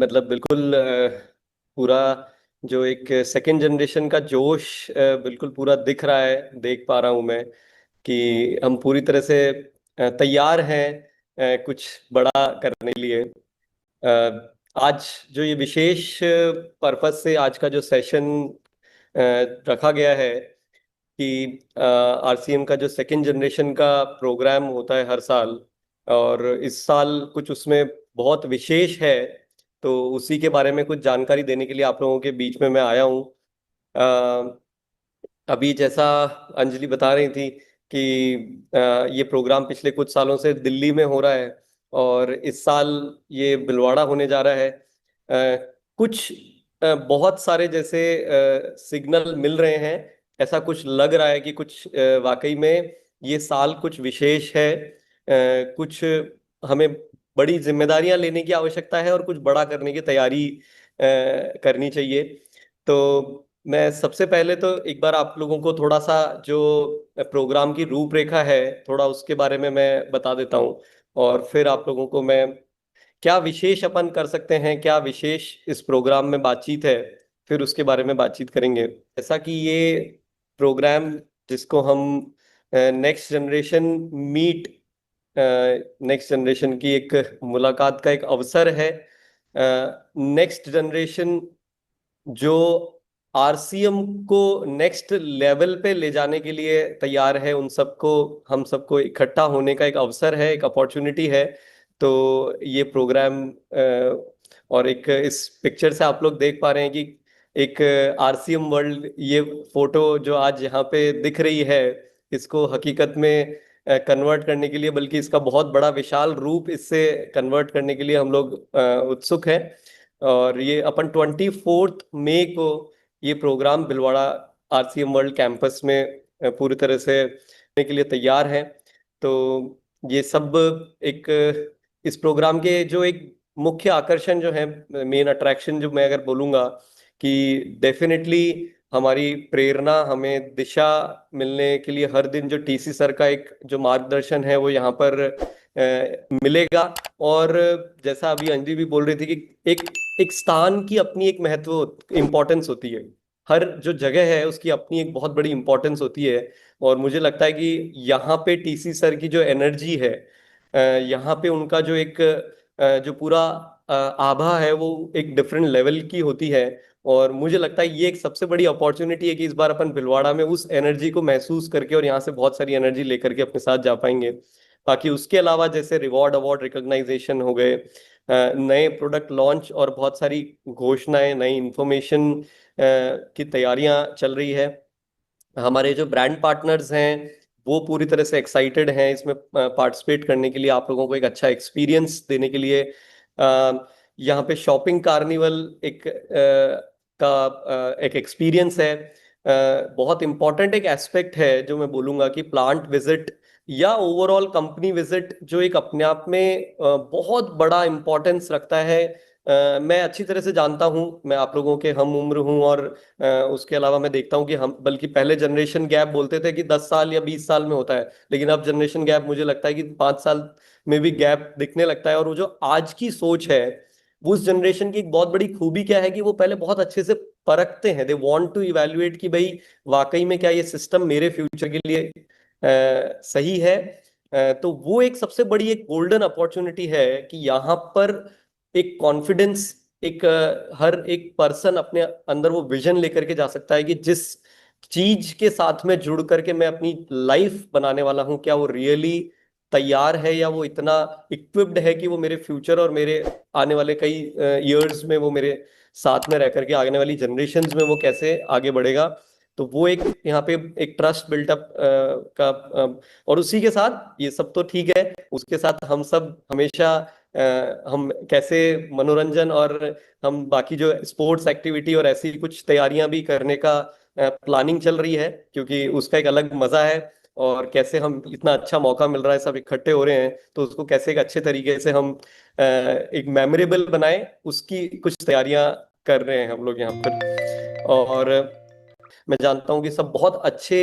मतलब बिल्कुल पूरा जो एक सेकंड जनरेशन का जोश बिल्कुल पूरा दिख रहा है, देख पा रहा हूं मैं कि हम पूरी तरह से तैयार हैं कुछ बड़ा करने के लिए। आज जो ये विशेष पर्पस से आज का जो सेशन रखा गया है कि आरसीएम का जो सेकंड जनरेशन का प्रोग्राम होता है हर साल, और इस साल कुछ उसमें बहुत विशेष है, तो उसी के बारे में कुछ जानकारी देने के लिए आप लोगों के बीच में मैं आया हूँ। अभी जैसा अंजलि बता रही थी कि ये प्रोग्राम पिछले कुछ सालों से दिल्ली में हो रहा है और इस साल ये बिलवाड़ा होने जा रहा है। कुछ बहुत सारे जैसे सिग्नल मिल रहे हैं, ऐसा कुछ लग रहा है कि कुछ वाकई में ये साल कुछ विशेष है। कुछ हमें बड़ी जिम्मेदारियां लेने की आवश्यकता है और कुछ बड़ा करने की तैयारी करनी चाहिए। तो मैं सबसे पहले तो एक बार आप लोगों को थोड़ा सा जो प्रोग्राम की रूपरेखा है थोड़ा उसके बारे में मैं बता देता हूँ, और फिर आप लोगों को मैं क्या विशेष अपन कर सकते हैं, क्या विशेष इस प्रोग्राम में बातचीत है, फिर उसके बारे में बातचीत करेंगे। जैसा कि ये प्रोग्राम जिसको हम next generation meet, next generation की एक मुलाकात का एक अवसर है। नेक्स्ट जनरेशन जो आरसीएम को नेक्स्ट लेवल पे ले जाने के लिए तैयार है, उन सबको, हम सबको इकट्ठा होने का एक अवसर है, एक अपॉर्चुनिटी है। तो ये प्रोग्राम और एक इस पिक्चर से आप लोग देख पा रहे हैं कि एक आरसीएम वर्ल्ड, ये फोटो जो आज यहाँ पे दिख रही है, इसको हकीकत में कन्वर्ट करने के लिए, बल्कि इसका बहुत बड़ा विशाल रूप इससे कन्वर्ट करने के लिए हम लोग उत्सुक हैं। और ये अपन 24 मई को ये program Bhilwara RCM world campus में पूरी तरह से करने के लिए तैयार है। तो ये सब एक इस प्रोग्राम के जो एक मुख्य आकर्षण जो है, मेन अट्रैक्शन जो मैं अगर बोलूंगा कि डेफिनेटली हमारी प्रेरणा, हमें दिशा मिलने के लिए हर दिन जो टीसी सर का एक जो मार्गदर्शन है वो यहाँ पर मिलेगा। और जैसा अभी अंजलि भी बोल रही थी कि एक एक स्थान की अपनी एक महत्व, इंपॉर्टेंस होती है। हर जो जगह है उसकी अपनी एक बहुत बड़ी इंपॉर्टेंस होती है। और मुझे लगता है कि यहाँ पे टीसी सर की जो एनर्जी है, यहाँ पे उनका जो एक जो पूरा आभा है वो एक डिफरेंट लेवल की होती है। और मुझे लगता है ये एक सबसे बड़ी अपॉर्चुनिटी है कि इस बार अपन भिलवाड़ा में उस एनर्जी को महसूस करके और यहाँ से बहुत सारी एनर्जी लेकर के अपने साथ जा पाएंगे। बाकी उसके अलावा जैसे रिवॉर्ड, अवार्ड, रिकॉग्नाइजेशन हो गए, नए प्रोडक्ट लॉन्च और बहुत सारी घोषणाएं, नई इंफॉर्मेशन की तैयारियां चल रही है। हमारे जो ब्रांड पार्टनर्स हैं वो पूरी तरह से एक्साइटेड हैं इसमें पार्टिसिपेट करने के लिए, आप लोगों को एक अच्छा एक्सपीरियंस देने के लिए। यहाँ पे शॉपिंग कार्निवल एक एक्सपीरियंस है। बहुत इंपॉर्टेंट एक एस्पेक्ट है जो मैं बोलूंगा कि प्लांट विजिट या ओवरऑल कंपनी विजिट, जो एक अपने आप में बहुत बड़ा इंपॉर्टेंस रखता है। मैं अच्छी तरह से जानता हूँ, मैं आप लोगों के हम उम्र हूँ, और उसके अलावा मैं देखता हूँ कि हम, बल्कि पहले जनरेशन गैप बोलते थे कि 10 साल या 20 साल में होता है, लेकिन अब जनरेशन गैप मुझे लगता है कि 5 साल में भी गैप दिखने लगता है। और वो जो आज की सोच है, उस जनरेशन की एक बहुत बड़ी खूबी क्या है कि वो पहले बहुत अच्छे से परखते हैं, दे वांट टू इवेल्युएट कि भाई वाकई में क्या ये सिस्टम मेरे फ्यूचर के लिए सही है। तो वो एक सबसे बड़ी एक गोल्डन अपॉर्चुनिटी है कि यहाँ पर एक कॉन्फिडेंस, एक हर एक पर्सन अपने अंदर वो विजन लेकर के जा सकता है कि जिस चीज के साथ में जुड़ करके मैं अपनी लाइफ बनाने वाला हूं, क्या वो रियली तैयार है, या वो इतना इक्विप्ड है कि वो मेरे फ्यूचर और मेरे आने वाले कई इयर्स में वो मेरे साथ में रह करके आने वाली जनरेशन्स में वो कैसे आगे बढ़ेगा। तो वो एक यहाँ पे एक ट्रस्ट बिल्टअप का और उसी के साथ ये सब तो ठीक है, उसके साथ हम सब हमेशा हम कैसे मनोरंजन और हम बाकी जो स्पोर्ट्स एक्टिविटी और ऐसी कुछ तैयारियां भी करने का प्लानिंग चल रही है, क्योंकि उसका एक अलग मजा है। और कैसे हम, इतना अच्छा मौका मिल रहा है, सब इकट्ठे हो रहे हैं, तो उसको कैसे एक अच्छे तरीके से हम एक मेमोरेबल बनाए, उसकी कुछ तैयारियां कर रहे हैं हम लोग यहाँ पर। और मैं जानता हूँ कि सब बहुत अच्छे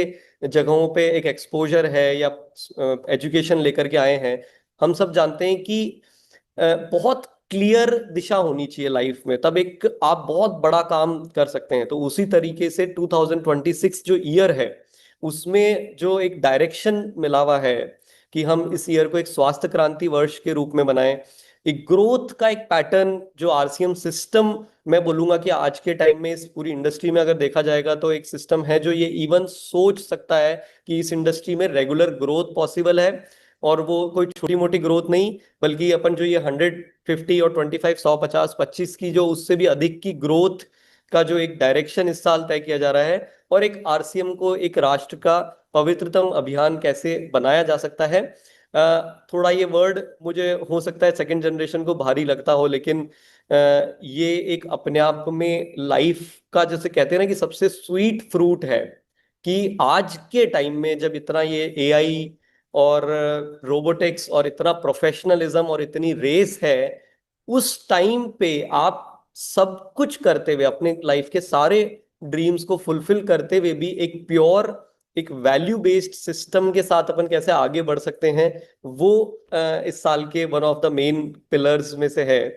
जगहों पे एक एक्सपोजर है या एजुकेशन लेकर के आए हैं। हम सब जानते हैं कि बहुत क्लियर दिशा होनी चाहिए लाइफ में, तब एक आप बहुत बड़ा काम कर सकते हैं। तो उसी तरीके से 2026 जो ईयर है उसमें जो एक डायरेक्शन मिला हुआ है कि हम इस ईयर को एक स्वास्थ्य क्रांति वर्ष के रूप में बनाएं, एक ग्रोथ का एक पैटर्न जो आरसीएम सिस्टम, मैं बोलूंगा कि आज के टाइम में इस पूरी इंडस्ट्री में अगर देखा जाएगा तो एक सिस्टम है जो ये इवन सोच सकता है कि इस इंडस्ट्री में रेगुलर ग्रोथ पॉसिबल है, और वो कोई छोटी मोटी ग्रोथ नहीं, बल्कि अपन जो ये 150 और 25, 100, 50, 25 की जो उससे भी अधिक की ग्रोथ का जो एक डायरेक्शन इस साल तय किया जा रहा है, और एक आरसीएम को एक राष्ट्र का पवित्रतम अभियान कैसे बनाया जा सकता है। थोड़ा ये वर्ड मुझे हो सकता है सेकंड जनरेशन को भारी लगता हो, लेकिन ये एक अपने आप में लाइफ का जैसे कहते हैं ना कि सबसे स्वीट फ्रूट है, कि आज के टाइम में जब इतना ये एआई और रोबोटिक्स और इतना प्रोफेशनलिज्म और इतनी रेस है, उस टाइम पे आप सब कुछ करते हुए अपने लाइफ के सारे ड्रीम्स को फुलफिल करते हुए भी एक प्योर एक वैल्यू बेस्ड सिस्टम के साथ अपन कैसे आगे बढ़ सकते हैं, वो इस साल के one of the main pillars में से है।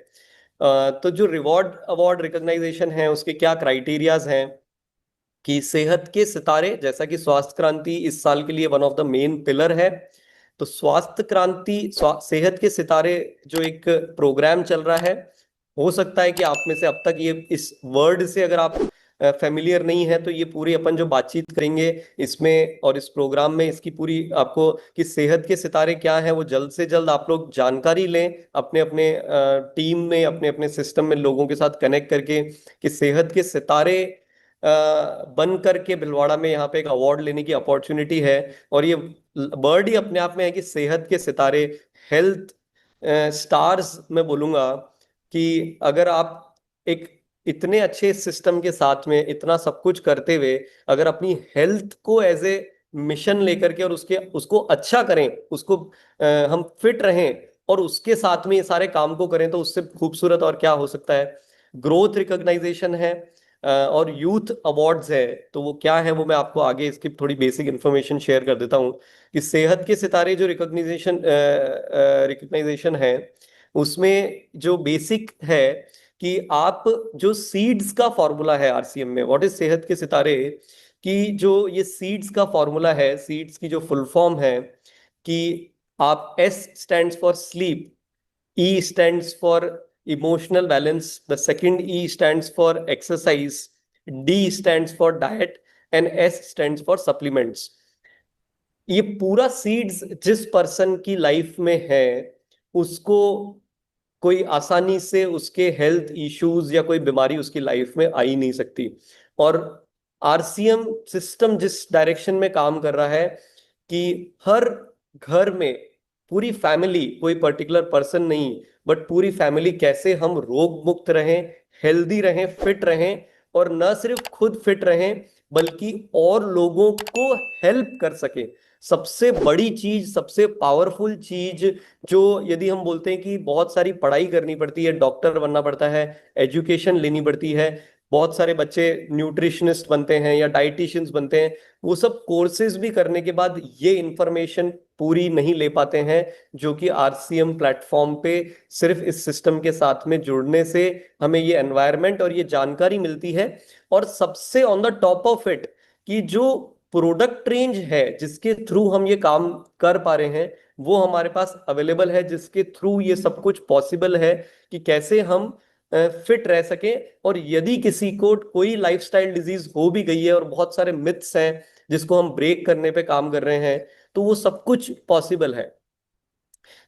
तो जो रिवॉर्ड अवार्ड रिकॉग्नाइजेशन है उसके क्या क्राइटेरियाज हैं, कि सेहत के सितारे, जैसा कि स्वास्थ्य क्रांति इस साल के लिए one of the main pillar है, तो स्वास्थ्य क्रांति सेहत के सितारे जो एक प्रोग्राम चल रहा है, हो सकता है कि आप में से अब तक ये इस वर्ड से अगर आप फेमिलियर नहीं है, तो ये पूरी अपन जो बातचीत करेंगे इसमें और इस प्रोग्राम में इसकी पूरी आपको कि सेहत के सितारे क्या है वो जल्द से जल्द आप लोग जानकारी लें, अपने अपने टीम में अपने अपने सिस्टम में लोगों के साथ कनेक्ट करके, कि सेहत के सितारे बन करके भिलवाड़ा में यहाँ पे एक अवार्ड लेने की अपॉर्चुनिटी है। और ये वर्ड ही अपने आप में है कि सेहत के सितारे, हेल्थ स्टार्स, मैं बोलूंगा कि अगर आप एक इतने अच्छे सिस्टम के साथ में इतना सब कुछ करते हुए अगर अपनी हेल्थ को एज ए मिशन लेकर के और उसके उसको अच्छा करें, उसको हम फिट रहें और उसके साथ में ये सारे काम को करें, तो उससे खूबसूरत और क्या हो सकता है। ग्रोथ रिकॉग्नाइजेशन है और यूथ अवार्ड्स है, तो वो क्या है वो मैं आपको आगे इसकी थोड़ी बेसिक इंफॉर्मेशन शेयर कर देता हूँ। कि सेहत के सितारे जो रिकॉग्नाइजेशन है उसमें जो बेसिक है कि आप जो सीड्स का फॉर्मूला है आरसीएम में, व्हाट इज सेहत के सितारे, कि जो ये सीड्स का फॉर्मूला है, सीड्स की जो फुल फॉर्म है, कि आप S stands for sleep, E stands for emotional balance, the second E stands for exercise, D stands for diet and S stands for supplements। ये पूरा सीड्स जिस पर्सन की लाइफ में है उसको कोई आसानी से उसके हेल्थ इश्यूज या कोई बीमारी उसकी लाइफ में आ ही नहीं सकती। और आरसीएम सिस्टम जिस डायरेक्शन में काम कर रहा है कि हर घर में पूरी फैमिली, कोई पर्टिकुलर पर्सन नहीं बट पूरी फैमिली, कैसे हम रोग मुक्त रहें, हेल्दी रहें, फिट रहें, और न सिर्फ खुद फिट रहें बल्कि और लोगों को हेल्प कर सके। सबसे बड़ी चीज, सबसे पावरफुल चीज, जो यदि हम बोलते हैं कि बहुत सारी पढ़ाई करनी पड़ती है, डॉक्टर बनना पड़ता है, एजुकेशन लेनी पड़ती है, बहुत सारे बच्चे न्यूट्रिशनिस्ट बनते हैं या डाइटिशियंस बनते हैं, वो सब कोर्सेज भी करने के बाद ये इंफॉर्मेशन पूरी नहीं ले पाते हैं, जो कि आरसीएम प्लेटफॉर्म पे सिर्फ इस सिस्टम के साथ में जुड़ने से हमें ये एनवायरनमेंट और ये जानकारी मिलती है। और सबसे on the top of it, कि जो प्रोडक्ट रेंज है जिसके थ्रू हम ये काम कर पा रहे हैं वो हमारे पास अवेलेबल है, जिसके थ्रू ये सब कुछ पॉसिबल है कि कैसे हम फिट रह सके। और यदि किसी को कोई लाइफस्टाइल डिजीज हो भी गई है और बहुत सारे मिथ्स हैं जिसको हम ब्रेक करने पे काम कर रहे हैं, तो वो सब कुछ पॉसिबल है।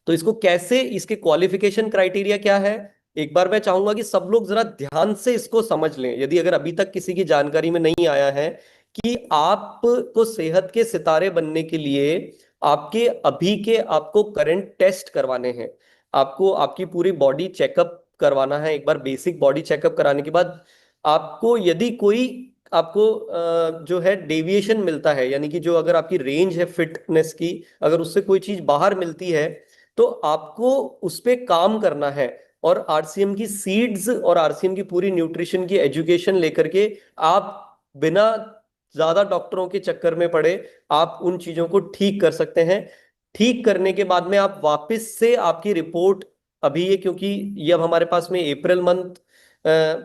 तो इसको कैसे, इसके क्वालिफिकेशन क्राइटेरिया क्या है, एक बार मैं चाहूंगा कि सब लोग जरा ध्यान से इसको समझ लें, यदि अगर अभी तक किसी की जानकारी में नहीं आया है, कि आपको सेहत के सितारे बनने के लिए आपके अभी के आपको करंट टेस्ट करवाने हैं, आपको आपकी पूरी बॉडी चेकअप करवाना है। एक बार बेसिक बॉडी चेकअप कराने के बाद आपको यदि कोई आपको जो है डेविएशन मिलता है, यानी कि जो अगर आपकी रेंज है फिटनेस की, अगर उससे कोई चीज बाहर मिलती है तो आपको उस पे काम करना है। और आरसीएम की सीड्स और आरसीएम की पूरी न्यूट्रिशन की एजुकेशन लेकर के आप बिना ज्यादा डॉक्टरों के चक्कर में पड़े आप उन चीजों को ठीक कर सकते हैं। ठीक करने के बाद में आप वापस से आपकी रिपोर्ट अभी ये, क्योंकि ये अब हमारे पास में अप्रैल मंथ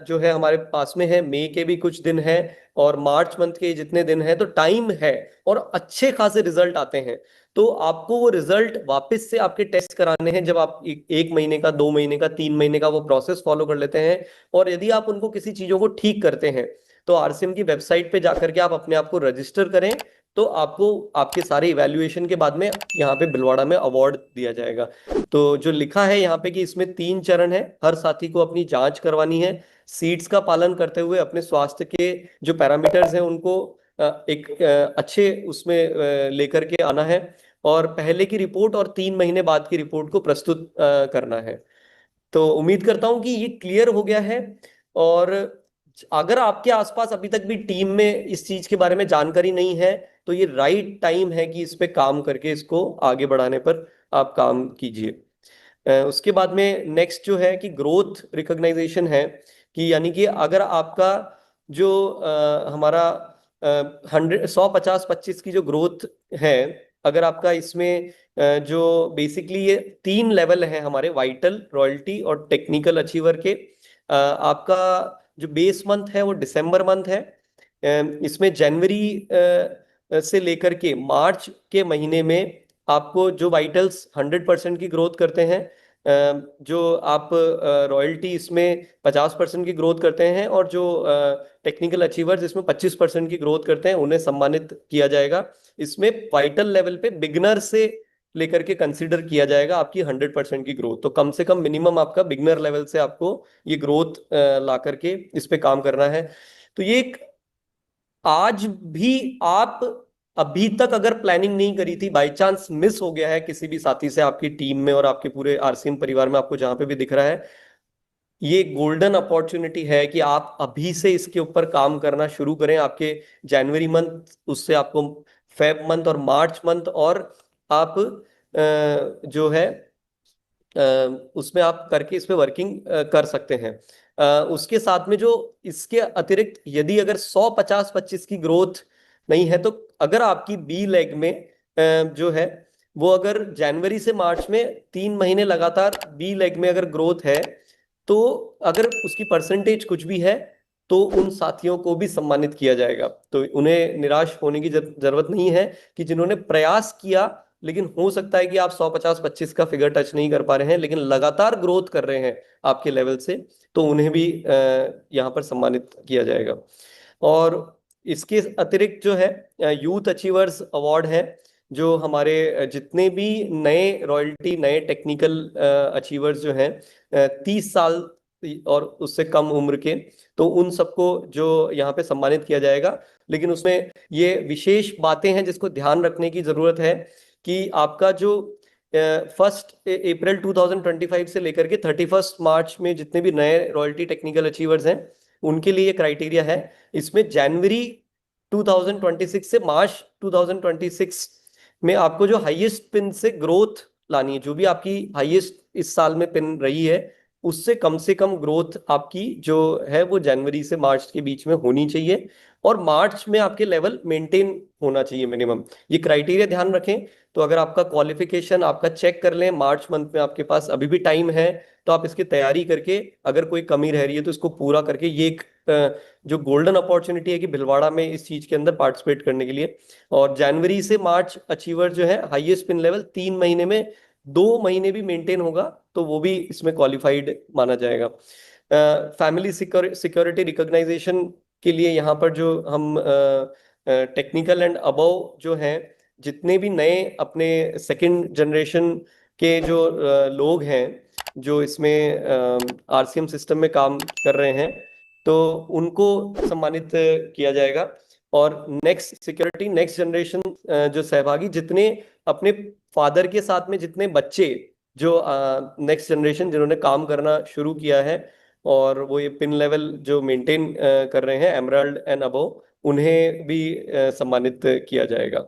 जो है हमारे पास में है, मई के भी कुछ दिन है और मार्च मंथ के जितने दिन है, तो टाइम है और अच्छे खासे रिजल्ट आते हैं। तो आपको वो रिजल्ट वापस से आपके टेस्ट कराने हैं, जब आप एक महीने का, 2 महीने का, 3 महीने का वो प्रोसेस फॉलो कर लेते हैं, और यदि आप उनको किसी चीजों को ठीक करते हैं, तो आरसीएम की वेबसाइट पे जाकर के आप अपने आप को रजिस्टर करें, तो आपको आपके सारे इवैल्यूएशन के बाद में यहाँ पे भिलवाड़ा में अवार्ड दिया जाएगा। तो जो लिखा है यहाँ पे कि इसमें 3 चरण है, हर साथी को अपनी जांच करवानी है, सीड्स का पालन करते हुए अपने स्वास्थ्य के जो पैरामीटर्स हैं उनको एक अच्छे उसमें लेकर के आना है, और पहले की रिपोर्ट और 3 महीने बाद की रिपोर्ट को प्रस्तुत करना है। तो उम्मीद करता हूं कि ये क्लियर हो गया है। और अगर आपके आसपास अभी तक भी टीम में इस चीज के बारे में जानकारी नहीं है, तो ये राइट टाइम है कि इस पे काम करके इसको आगे बढ़ाने पर आप काम कीजिए। उसके बाद में नेक्स्ट जो है कि ग्रोथ रिकॉग्नाइजेशन है, कि यानी कि अगर आपका जो हमारा 100, 50, 25 की जो ग्रोथ है, अगर आपका इसमें जो बेसिकली ये 3 लेवल है हमारे, वाइटल, रॉयल्टी और टेक्निकल अचीवर के। आपका जो बेस मंथ है वो दिसंबर मंथ है। इसमें जनवरी से लेकर के मार्च के महीने में आपको जो वाइटल्स 100% की ग्रोथ करते हैं, जो आप रॉयल्टी इसमें 50% की ग्रोथ करते हैं, और जो टेक्निकल अचीवर्स इसमें 25% की ग्रोथ करते हैं, उन्हें सम्मानित किया जाएगा। इसमें वाइटल लेवल पे बिगनर से लेकर के कंसीडर किया जाएगा आपकी 100% की ग्रोथ। तो कम से कम मिनिमम आपका बिगनर लेवल से आपको ये ग्रोथ ला करके इस पे काम करना है। तो ये एक, आज भी आप अभी तक अगर प्लानिंग नहीं करी थी, बाई चांस मिस हो गया है किसी भी साथी से आपकी टीम में और आपके पूरे आरसीएम परिवार में, आपको जहां पे भी दिख रहा है, ये गोल्डन अपॉर्चुनिटी है कि आप अभी से इसके ऊपर काम करना शुरू करें। आपके जनवरी मंथ, उससे आपको फेब मंथ और मार्च मंथ, और आप जो है अ, उसमें आप करके इस पे वर्किंग कर सकते हैं। उसके साथ में जो इसके अतिरिक्त, यदि अगर 100, 50, 25 की ग्रोथ नहीं है, तो अगर आपकी बी लेग में जो है वो अगर जनवरी से मार्च में 3 महीने लगातार बी लेग में अगर ग्रोथ है, तो अगर उसकी परसेंटेज कुछ भी है, तो उन साथियों को भी सम्मानित किया जाएगा। तो उन्हें निराश होने की जरूरत नहीं है, कि जिन्होंने प्रयास किया, लेकिन हो सकता है कि आप 100, 50, 25 का फिगर टच नहीं कर पा रहे हैं, लेकिन लगातार ग्रोथ कर रहे हैं आपके लेवल से, तो उन्हें भी यहाँ पर सम्मानित किया जाएगा। और इसके अतिरिक्त जो है यूथ अचीवर्स अवार्ड है, जो हमारे जितने भी नए रॉयल्टी, नए टेक्निकल अचीवर्स जो हैं, 30 साल और उससे कम उम्र के, तो उन सबको जो यहाँ पे सम्मानित किया जाएगा। लेकिन उसमें ये विशेष बातें हैं जिसको ध्यान रखने की जरूरत है, कि आपका जो 1 अप्रैल 2025 से लेकर के 31 मार्च में जितने भी नए रॉयल्टी टेक्निकल अचीवर्स हैं, उनके लिए क्राइटेरिया है। इसमें जनवरी 2026 से मार्च 2026 में आपको जो हाईएस्ट पिन से ग्रोथ लानी है, जो भी आपकी हाईएस्ट इस साल में पिन रही है, उससे कम ग्रोथ आपकी जो है वो जनवरी से मार्च के बीच में होनी चाहिए, और मार्च में आपके लेवल मेंटेन होना चाहिए मिनिमम। ये क्राइटेरिया ध्यान रखें। तो अगर आपका क्वालिफिकेशन आपका चेक कर लें, मार्च मंथ में आपके पास अभी भी टाइम है, तो आप इसकी तैयारी करके, अगर कोई कमी रह रही है तो इसको पूरा करके, ये एक जो गोल्डन अपॉर्चुनिटी है कि भिलवाड़ा में इस चीज के अंदर पार्टिसिपेट करने के लिए। और जनवरी से मार्च अचीवर जो है हाईएस्ट पिन लेवल 3 महीने में 2 महीने भी मेंटेन होगा, तो वो भी इसमें क्वालिफाइड माना जाएगा। फैमिली सिक्योरिटी रिकॉग्नाइजेशन के लिए यहाँ पर जो हम टेक्निकल एंड अबव जो हैं, जितने भी नए अपने सेकंड जनरेशन के जो लोग हैं, जो इसमें आरसीएम सिस्टम में काम कर रहे हैं, तो उनको सम्मानित किया जाएगा। और नेक्स्ट सिक्योरिटी, नेक्स्ट जनरेशन जो सहभागी, जितने अपने फादर के साथ में जितने बच्चे जो नेक्स्ट जनरेशन जिन्होंने काम करना शुरू किया है, और वो ये पिन लेवल जो मेंटेन कर रहे हैं एमराल्ड एंड अबव, उन्हें भी सम्मानित किया जाएगा।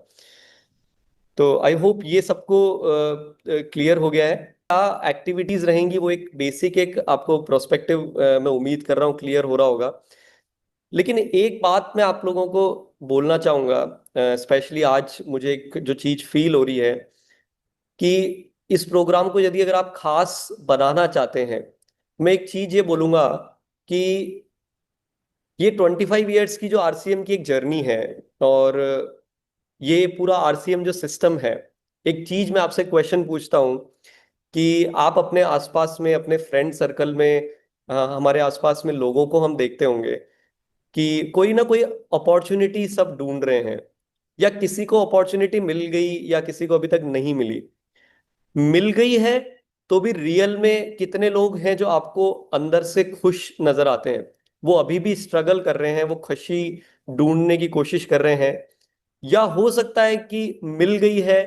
तो आई होप ये सबको क्लियर हो गया है। क्या एक्टिविटीज रहेंगी, वो एक बेसिक, एक आपको प्रोस्पेक्टिव मैं उम्मीद कर रहा हूँ क्लियर हो रहा होगा। लेकिन एक बात मैं आप लोगों को बोलना चाहूंगा, स्पेशली आज मुझे एक जो चीज फील हो रही है, कि इस प्रोग्राम को यदि अगर आप खास बनाना चाहते हैं, मैं एक चीज ये बोलूंगा कि ये 25 ईयर्स की जो आरसीएम की एक जर्नी है, और ये पूरा आरसीएम जो सिस्टम है, एक चीज मैं आपसे क्वेश्चन पूछता हूं कि आप अपने आसपास में, अपने फ्रेंड सर्कल में, हमारे आसपास में लोगों को हम देखते होंगे कि कोई ना कोई अपॉर्चुनिटी सब ढूंढ रहे हैं, या किसी को अपॉर्चुनिटी मिल गई या किसी को अभी तक नहीं मिली। मिल गई है तो भी रियल में कितने लोग हैं जो आपको अंदर से खुश नजर आते हैं? वो अभी भी स्ट्रगल कर रहे हैं, वो खुशी ढूंढने की कोशिश कर रहे हैं। या हो सकता है कि मिल गई है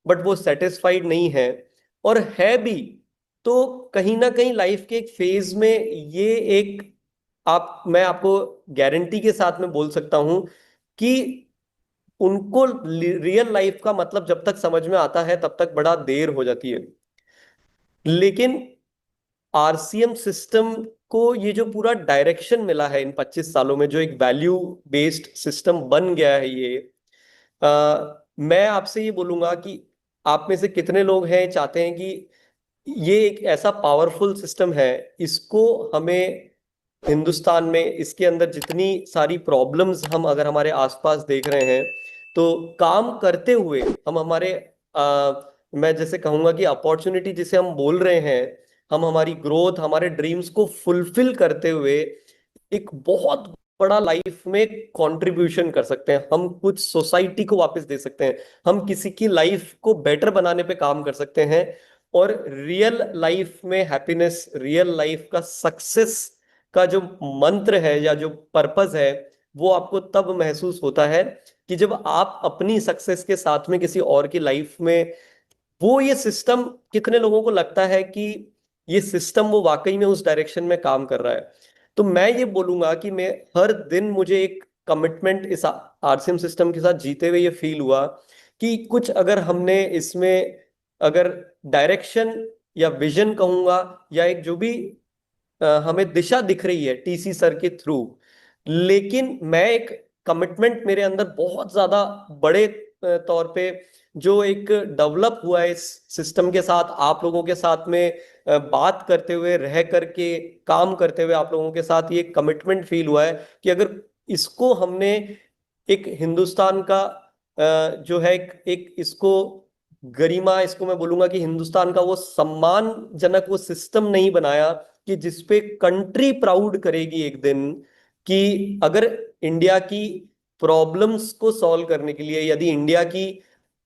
बट वो सेटिस्फाइड नहीं है, और है भी तो कहीं ना कहीं लाइफ के एक फेज में ये एक, आप मैं आपको गारंटी के साथ में बोल सकता हूं कि उनको रियल लाइफ का मतलब जब तक समझ में आता है तब तक बड़ा देर हो जाती है। लेकिन आरसीएम सिस्टम को ये जो पूरा डायरेक्शन मिला है इन 25 सालों में, जो एक वैल्यू बेस्ड सिस्टम बन गया है ये, मैं आपसे ये बोलूंगा कि आप में से कितने लोग हैं चाहते हैं कि ये एक ऐसा पावरफुल सिस्टम है, इसको हमें हिंदुस्तान में, इसके अंदर जितनी सारी प्रॉब्लम्स हम अगर हमारे आसपास देख रहे हैं, तो काम करते हुए हम हमारे, मैं जैसे कहूंगा कि अपॉर्चुनिटी जिसे हम बोल रहे हैं, हम हमारी ग्रोथ, हमारे ड्रीम्स को फुलफिल करते हुए एक बहुत बड़ा लाइफ में कंट्रीब्यूशन कर सकते हैं। हम कुछ सोसाइटी को वापस दे सकते हैं, हम किसी की लाइफ को बेटर बनाने पे काम कर सकते हैं, और रियल लाइफ में हैप्पीनेस, रियल लाइफ का सक्सेस का जो मंत्र है या जो पर्पस है, वो आपको तब महसूस होता है कि जब आप अपनी सक्सेस के साथ में किसी और की लाइफ में, वो ये सिस्टम, कितने लोगों को लगता है कि ये सिस्टम वो वाकई में उस डायरेक्शन में काम कर रहा है। तो मैं ये बोलूंगा कि मैं हर दिन, मुझे एक कमिटमेंट इस आरसीएम सिस्टम के साथ जीते हुए ये फील हुआ कि कुछ अगर हमने इसमें, अगर डायरेक्शन या विजन कहूंगा, या एक जो भी हमें दिशा दिख रही है टीसी सर के थ्रू, लेकिन मैं एक कमिटमेंट मेरे अंदर बहुत ज्यादा बड़े तौर पे जो एक डेवलप हुआ है इस सिस्टम के साथ, आप लोगों के साथ में बात करते हुए, रह करके, काम करते हुए आप लोगों के साथ, ये कमिटमेंट फील हुआ है कि अगर इसको हमने एक हिंदुस्तान का जो है एक इसको गरिमा, इसको मैं बोलूंगा कि हिंदुस्तान का वो सम्मानजनक वो सिस्टम नहीं बनाया कि जिसपे कंट्री प्राउड करेगी एक दिन, कि अगर इंडिया की प्रॉब्लम्स को सॉल्व करने के लिए, यदि इंडिया की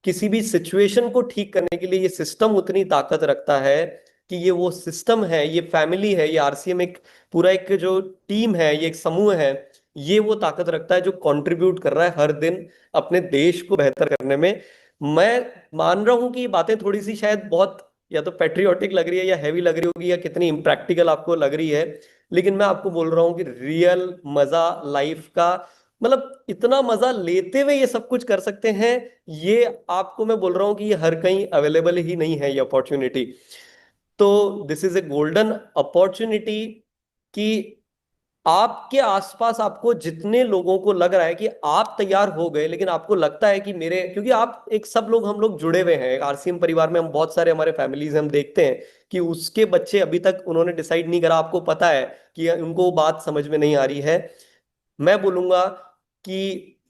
किसी भी सिचुएशन को ठीक करने के लिए ये सिस्टम उतनी ताकत रखता है, कि ये वो सिस्टम है, ये फैमिली है, ये आरसीएम एक पूरा एक जो टीम है, ये एक समूह है, ये वो ताकत रखता है जो कंट्रीब्यूट कर रहा है हर दिन अपने देश को बेहतर करने में। मैं मान रहा हूं कि ये बातें थोड़ी सी शायद बहुत या तो पेट्रियोटिक लग रही है, या हैवी लग रही होगी, या कितनी इम्प्रैक्टिकल आपको लग रही है, लेकिन मैं आपको बोल रहा हूँ कि रियल मजा लाइफ का, मतलब इतना मजा लेते हुए ये सब कुछ कर सकते हैं, ये आपको मैं बोल रहा हूँ कि ये हर कहीं अवेलेबल ही नहीं है ये अपॉर्चुनिटी। तो this is a golden opportunity कि आपके आसपास आपको जितने लोगों को लग रहा है कि आप तैयार हो गए, लेकिन आपको लगता है कि मेरे, क्योंकि आप एक, सब लोग हम लोग जुड़े हुए हैं आरसीएम परिवार में, हम बहुत सारे हमारे फैमिलीज हम देखते हैं कि उसके बच्चे अभी तक उन्होंने डिसाइड नहीं करा, आपको पता है कि उनको वो बात समझ में नहीं आ रही है। मैं बोलूंगा कि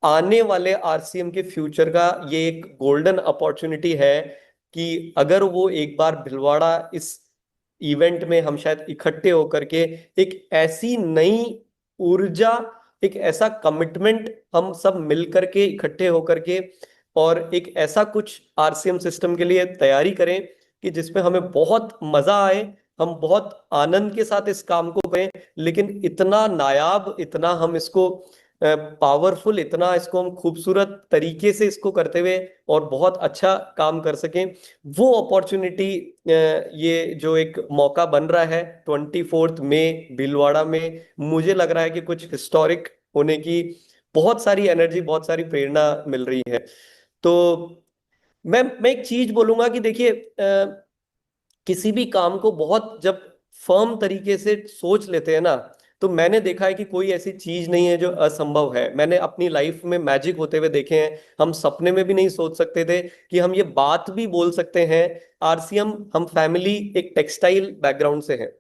आने वाले आरसीएम के फ्यूचर का ये एक गोल्डन अपॉर्चुनिटी है कि अगर वो एक बार भिलवाड़ा इस इवेंट में हम शायद इकट्ठे होकर के एक ऐसी नई ऊर्जा, एक ऐसा कमिटमेंट हम सब मिलकर के इकट्ठे होकर के, और एक ऐसा कुछ आरसीएम सिस्टम के लिए तैयारी करें कि जिसमें हमें बहुत मजा आए, हम बहुत आनंद के साथ इस काम को करें, लेकिन इतना नायाब, इतना हम इसको पावरफुल, इतना इसको हम खूबसूरत तरीके से इसको करते हुए और बहुत अच्छा काम कर सकें, वो अपॉर्चुनिटी, ये जो एक मौका बन रहा है 24 मई भीलवाड़ा में, मुझे लग रहा है कि कुछ हिस्टोरिक होने की बहुत सारी एनर्जी, बहुत सारी प्रेरणा मिल रही है। तो मैं एक चीज बोलूंगा कि देखिए, किसी भी काम को बहुत जब फर्म तरीके से सोच लेते हैं ना, तो मैंने देखा है कि कोई ऐसी चीज नहीं है जो असंभव है। मैंने अपनी लाइफ में मैजिक होते हुए देखे हैं। हम सपने में भी नहीं सोच सकते थे कि हम ये बात भी बोल सकते हैं। आरसीएम, हम फैमिली एक टेक्सटाइल बैकग्राउंड से है।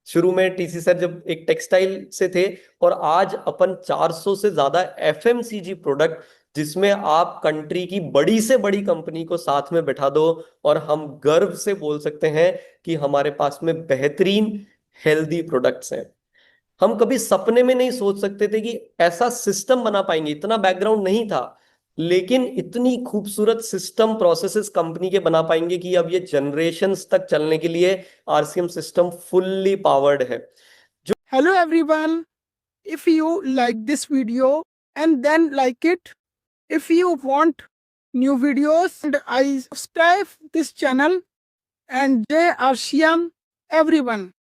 शुरू में टीसी सर जब एक टेक्सटाइल से थे, और आज अपन 400 से ज्यादा एफएमसीजी प्रोडक्ट, जिसमें आप कंट्री की बड़ी से बड़ी कंपनी को साथ में बैठा दो और हम गर्व से बोल सकते हैं कि हमारे पास में बेहतरीन हेल्दी प्रोडक्ट्स हैं। हम कभी सपने में नहीं सोच सकते थे कि ऐसा सिस्टम बना पाएंगे। इतना बैकग्राउंड नहीं था, लेकिन इतनी खूबसूरत सिस्टम प्रोसेसेस कंपनी के बना पाएंगे कि अब ये जनरेशन्स तक चलने के लिए आरसीएम सिस्टम फुल्ली पावर्ड है। Hello everyone. If you like this video and then like it, if you want new videos, and I subscribe this channel and Jay Arsiam everyone.